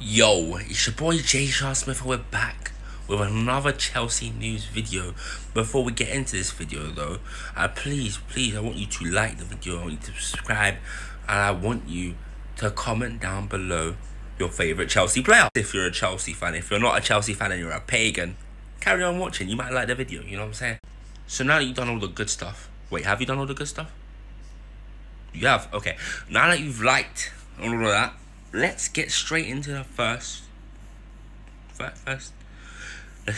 Yo, it's your boy Jay Smith and we're back with another Chelsea news video. Before we get into this video though, please, I want you to like the video, I want you to subscribe, and I want you to comment down below your favourite Chelsea player. If you're a Chelsea fan, if you're not a Chelsea fan and you're a pagan, carry on watching, you might like the video, you know what I'm saying? So now that you've done all the good stuff, wait, have you done all the good stuff? You have? Okay. Now that you've liked all of that, let's get straight into the first. Let's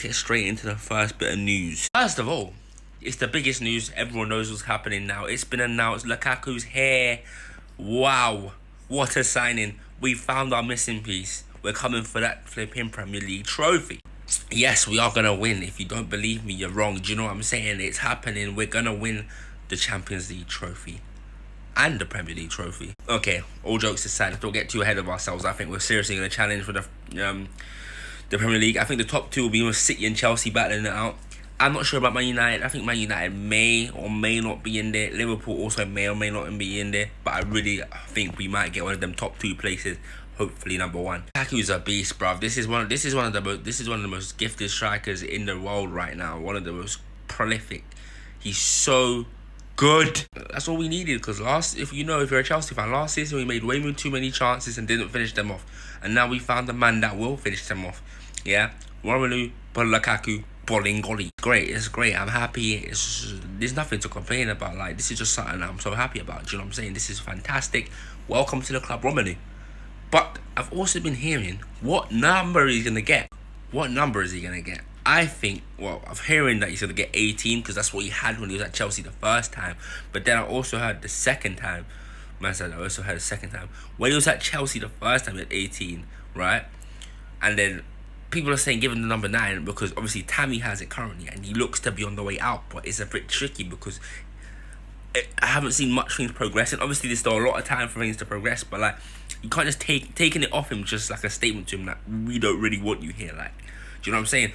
get straight into the first bit of news. First of all, it's the biggest news. Everyone knows what's happening now. It's been announced. Lukaku's here. Wow. What a signing. We found our missing piece. We're coming for that flipping Premier League trophy. Yes, we are going to win. If you don't believe me, you're wrong. Do you know what I'm saying? It's happening. We're going to win the Champions League trophy and the Premier League trophy. Okay, all jokes aside, let's not get too ahead of ourselves. I think we're seriously going to challenge for the Premier League. I think the top two will be City and Chelsea battling it out. I'm not sure about Man United. I think Man United may or may not be in there. Liverpool also may or may not be in there. But I really think we might get one of them top two places. Hopefully number one. Lukaku's a beast, bruv. This is one of the most gifted strikers in the world right now. One of the most prolific. He's so good. That's all we needed, because if you're a Chelsea fan, last season we made way too many chances and didn't finish them off. And now we found a man that will finish them off. Yeah? Romelu, Lukaku, Bolingoli. Great, it's great. I'm happy. There's nothing to complain about. Like, this is just something I'm so happy about. Do you know what I'm saying? This is fantastic. Welcome to the club, Romelu. But I've also been hearing what number he's gonna get. What number is he gonna get? I think, well, I'm hearing that he's going to get 18 because that's what he had when he was at Chelsea the first time. But then I also heard the second time. When he was at Chelsea the first time at 18, right? And then people are saying give him the number 9 because obviously Tammy has it currently and he looks to be on the way out. But it's a bit tricky because I haven't seen much things progressing. Obviously, there's still a lot of time for things to progress. But like, you can't just taking it off him just like a statement to him that we don't really want you here. Like, do you know what I'm saying?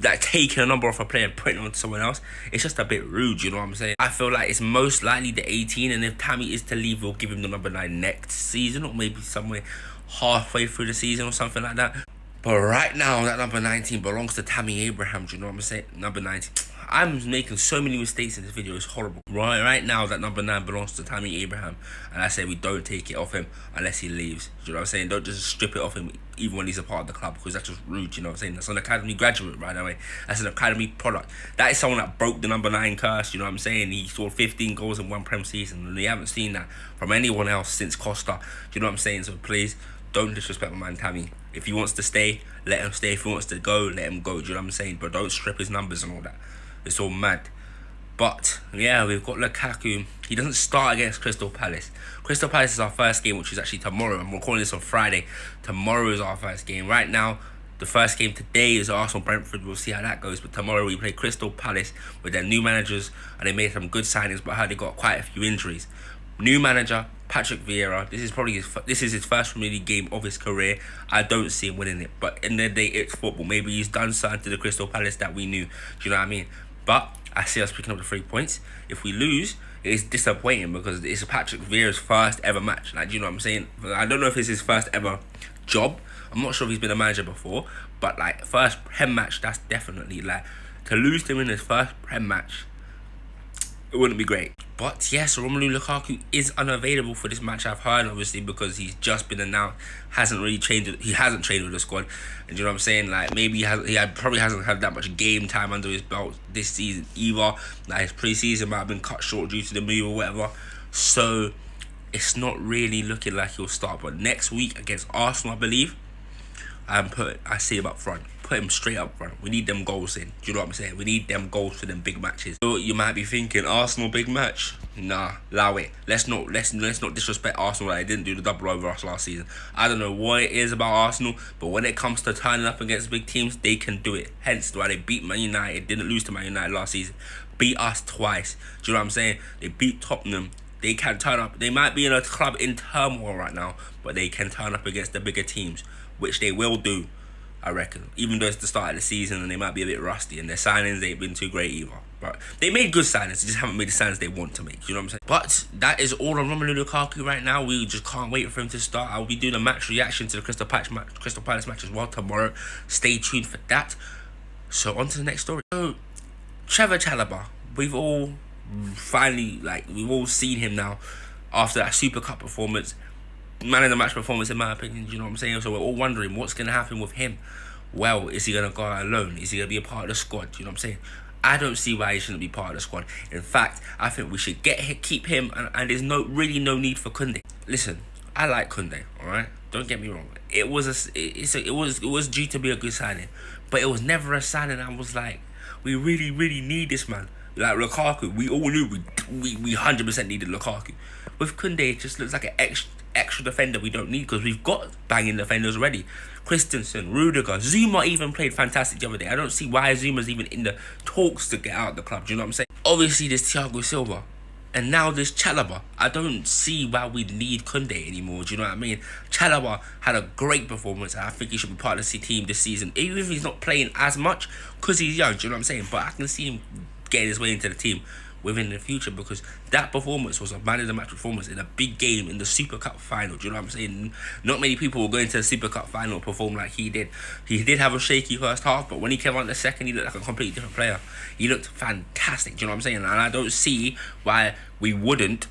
Like, taking a number off a player and putting it on someone else, it's just a bit rude, you know what I'm saying? I feel like it's most likely the 18, and if Tammy is to leave, we'll give him the number 9 next season, or maybe somewhere halfway through the season or something like that. But right now, that number 19 belongs to Tammy Abraham, do you know what I'm saying? Number 19. I'm making so many mistakes in this video, it's horrible. Right now, that number 9 belongs to Tammy Abraham, and I say we don't take it off him unless he leaves. Do you know what I'm saying? Don't just strip it off him even when he's a part of the club, because that's just rude, you know what I'm saying? That's an academy graduate, right away. That's an academy product. That is someone that broke the number 9 curse, you know what I'm saying? He scored 15 goals in one Prem season, and we haven't seen that from anyone else since Costa. Do you know what I'm saying? So please, don't disrespect my man Tammy. If he wants to stay, let him stay. If he wants to go, let him go. Do you know what I'm saying? But don't strip his numbers and all that. It's all mad. But yeah, we've got Lukaku. He doesn't start against Crystal Palace. Crystal Palace is our first game, which is actually tomorrow. I'm recording this on Friday. Tomorrow is our first game. Right now, the first game today is Arsenal-Brentford. We'll see how that goes. But tomorrow we play Crystal Palace with their new managers, and they made some good signings, but I heard they got quite a few injuries. New manager, Patrick Vieira. This is his first Premier League game of his career. I don't see him winning it, but in the day, it's football. Maybe he's done something to the Crystal Palace that we knew. Do you know what I mean? But I see us picking up the 3 points. If we lose, it's disappointing because it's Patrick Vieira's first ever match. Like, do you know what I'm saying? I don't know if it's his first ever job. I'm not sure if he's been a manager before, but like, first Prem match, that's definitely like, to lose to him in his first Prem match, it wouldn't be great. But yes, Romelu Lukaku is unavailable for this match, I've heard, obviously, because he's just been announced. He hasn't trained with the squad. And you know what I'm saying? Like, maybe he probably hasn't had that much game time under his belt this season either. Like, his pre-season might have been cut short due to the move or whatever. So it's not really looking like he'll start. But next week against Arsenal, I believe, I see him up front. Put him straight up front. We need them goals in. Do you know what I'm saying? We need them goals for them big matches. So you might be thinking, Arsenal big match? Nah, allow it. Let's not disrespect Arsenal like they didn't do the double over us last season. I don't know what it is about Arsenal, but when it comes to turning up against big teams, they can do it. Hence why they beat Man United, didn't lose to Man United last season. Beat us twice. Do you know what I'm saying? They beat Tottenham. They can turn up. They might be in a club in turmoil right now, but they can turn up against the bigger teams, which they will do. I reckon. Even though it's the start of the season and they might be a bit rusty and their signings ain't been too great either. But they made good signings, they just haven't made the signings they want to make. You know what I'm saying? But that is all on Romelu Lukaku right now. We just can't wait for him to start. I'll be doing a match reaction to the Crystal Palace match as well tomorrow. Stay tuned for that. So on to the next story. So Trevor Chalobah, we've all seen him now after that Super Cup performance, man of the match performance in my opinion. You know what I'm saying? So we're all wondering what's going to happen with him. Well, is he going to go out alone? Is he going to be a part of the squad? You know what I'm saying? I don't see why he shouldn't be part of the squad. In fact, I think we should keep him, and there's really no need for Kounde. Listen, I like Kounde, all right? Don't get me wrong. It was due to be a good signing, but it was never a signing I was like, we really need this man. Like Lukaku, we all knew we 100% needed Lukaku. With Kounde, it just looks like an extra defender we don't need because we've got banging defenders already. Christensen, Rudiger, Zuma even played fantastic the other day. I don't see why Zuma's even in the talks to get out of the club. Do you know what I'm saying? Obviously, there's Thiago Silva. And now there's Chalobah. I don't see why we need Kounde anymore. Do you know what I mean? Chalobah had a great performance. And I think he should be part of the team this season. Even if he's not playing as much because he's young. Do you know what I'm saying? But I can see him getting his way into the team within the future because that performance was a man of the match performance in a big game in the Super Cup final. Do you know what I'm saying? Not many people will go into the Super Cup final and perform like he did. He did have a shaky first half, but when he came on the second, he looked like a completely different player. He looked fantastic. Do you know what I'm saying? And I don't see why we wouldn't,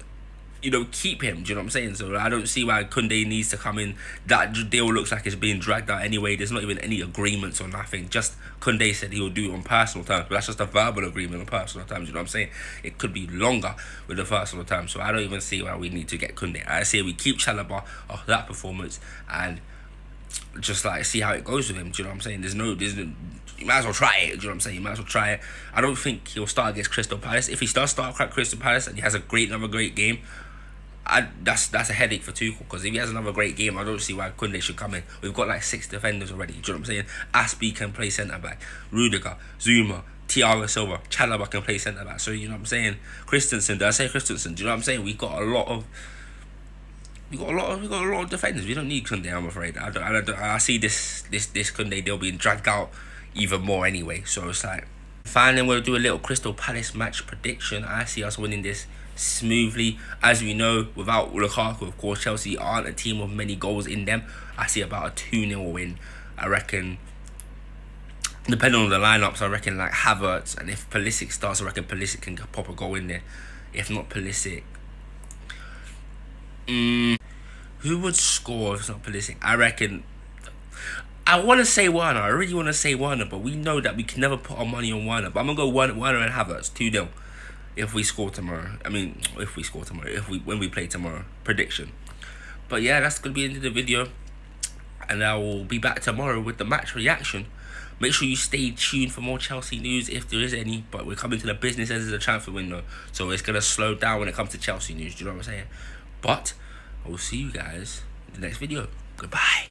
keep him. Do you know what I'm saying? So I don't see why Kounde needs to come in. That deal looks like it's being dragged out anyway. There's not even any agreements or nothing. Just Kounde said he will do it on personal terms, but that's just a verbal agreement on personal terms. You know what I'm saying? It could be longer with the personal terms. So I don't even see why we need to get Kounde. I say we keep Chalobah off that performance and just like see how it goes with him. Do you know what I'm saying? There's no you might as well try it. Do you know what I'm saying? You might as well try it. I don't think he'll start against Crystal Palace. If he does start at Crystal Palace and he has another great game, that's a headache for Tuchel, because if he has another great game, I don't see why Kounde should come in. We've got like 6 defenders already. Do you know what I'm saying? Aspie can play centre back, Rudiger, Zuma, Thiago Silva, Chalobah can play centre back. So you know what I'm saying? Christensen, did I say Christensen? Do you know what I'm saying? We got a lot of defenders. We don't need Kounde, I'm afraid. I see this Kounde deal being dragged out even more anyway. So it's like, finally, I'm going to do a little Crystal Palace match prediction. I see us winning this smoothly. As we know, without Lukaku, of course, Chelsea aren't a team with many goals in them. I see about a 2-0 win. I reckon, depending on the lineups, I reckon like Havertz, and if Pulisic starts, I reckon Pulisic can pop a goal in there. If not Pulisic, who would score if it's not Pulisic? I reckon, I want to say Werner. I really want to say Werner, but we know that we can never put our money on Werner. But I'm going to go Werner and Havertz, 2-0. If we score tomorrow. When we play tomorrow. Prediction. But yeah, that's going to be the end of the video. And I will be back tomorrow with the match reaction. Make sure you stay tuned for more Chelsea news if there is any. But we're coming to the business end of the transfer window, so it's going to slow down when it comes to Chelsea news. Do you know what I'm saying? But I will see you guys in the next video. Goodbye.